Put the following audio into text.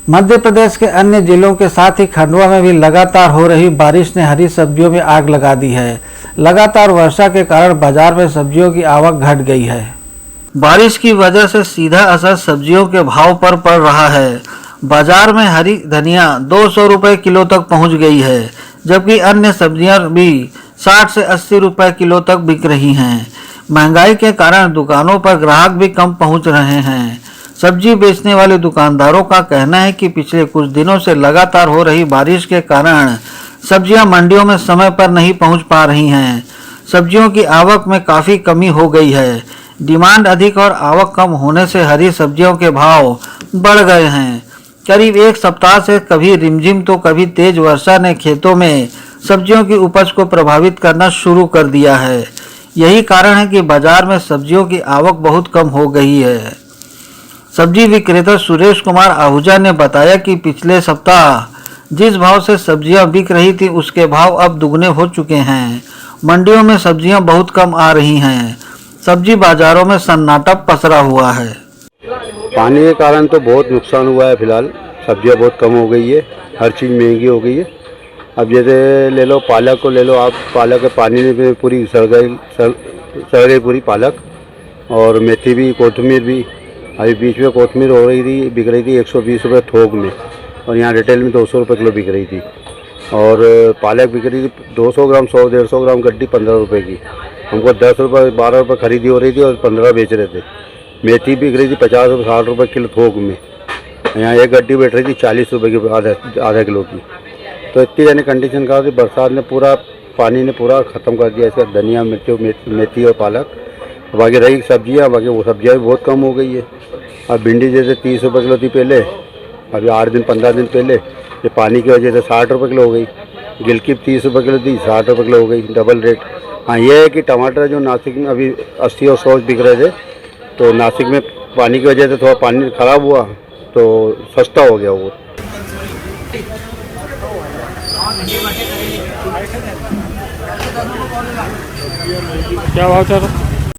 मध्य प्रदेश के अन्य जिलों के साथ ही खंडवा में भी लगातार हो रही बारिश ने हरी सब्जियों में आग लगा दी है। लगातार वर्षा के कारण बाजार में सब्जियों की आवक घट गई है। बारिश की वजह से सीधा असर सब्जियों के भाव पर पड़ रहा है। बाजार में हरी धनिया 200 रुपये किलो तक पहुंच गई है, जबकि अन्य सब्जियां भी 60 से 80 रुपये किलो तक बिक रही हैं। महंगाई के कारण दुकानों पर ग्राहक भी कम पहुंच रहे हैं। सब्जी बेचने वाले दुकानदारों का कहना है कि पिछले कुछ दिनों से लगातार हो रही बारिश के कारण सब्जियां मंडियों में समय पर नहीं पहुंच पा रही हैं। सब्जियों की आवक में काफ़ी कमी हो गई है। डिमांड अधिक और आवक कम होने से हरी सब्जियों के भाव बढ़ गए हैं। करीब एक सप्ताह से कभी रिमझिम तो कभी तेज वर्षा ने खेतों में सब्जियों की उपज को प्रभावित करना शुरू कर दिया है। यही कारण है कि बाजार में सब्जियों की आवक बहुत कम हो गई है। सब्जी विक्रेता सुरेश कुमार आहूजा ने बताया कि पिछले सप्ताह जिस भाव से सब्जियां बिक रही थी उसके भाव अब दुगने हो चुके हैं। मंडियों में सब्जियां बहुत कम आ रही हैं। सब्जी बाजारों में सन्नाटा पसरा हुआ है। पानी के कारण तो बहुत नुकसान हुआ है। फिलहाल सब्जियां बहुत कम हो गई है, हर चीज़ महंगी हो गई है। अब जैसे ले लो पालक को ले लो आप, पालक के पानी में पूरी सड़ गई पूरी पालक, और मेथी भी, कोथमीर भी। अभी बीच में कोथमीर हो रही थी, बिक रही थी 120 रुपये थोक में, और यहाँ रिटेल में 200 रुपये किलो बिक रही थी। और पालक बिक रही थी 200 ग्राम 100-150 ग्राम गड्डी 15 रुपये की। हमको 10 रुपये 12 रुपये खरीदी हो रही थी और 15 बेच रहे थे। मेथी बिक रही थी 50-60 रुपये किलो थोक में, यहाँ एक गड्डी बैठ रही थी 40 रुपये की आधा किलो की। तो इतनी यानी कंडीशन का थी, बरसात ने पूरा, पानी ने पूरा ख़त्म कर दिया इसका धनिया, मेथी और पालक। बाकी रही सब्जियाँ, बाकी वो सब्जियाँ भी बहुत कम हो गई है। अब भिंडी जैसे 30 रुपये किलो थी पहले, अभी 8 दिन 15 दिन पहले ये पानी की वजह से 60 रुपये किलो हो गई। गिलकी 30 रुपये किलो थी, 60 रुपये किलो हो गई, डबल रेट। हाँ, ये है कि टमाटर जो नासिक में अभी 80 और 100 बिक रहे थे, तो नासिक में पानी की वजह से थोड़ा पानी ख़राब हुआ तो सस्ता हो गया वो। क्या भाव चल रहा है?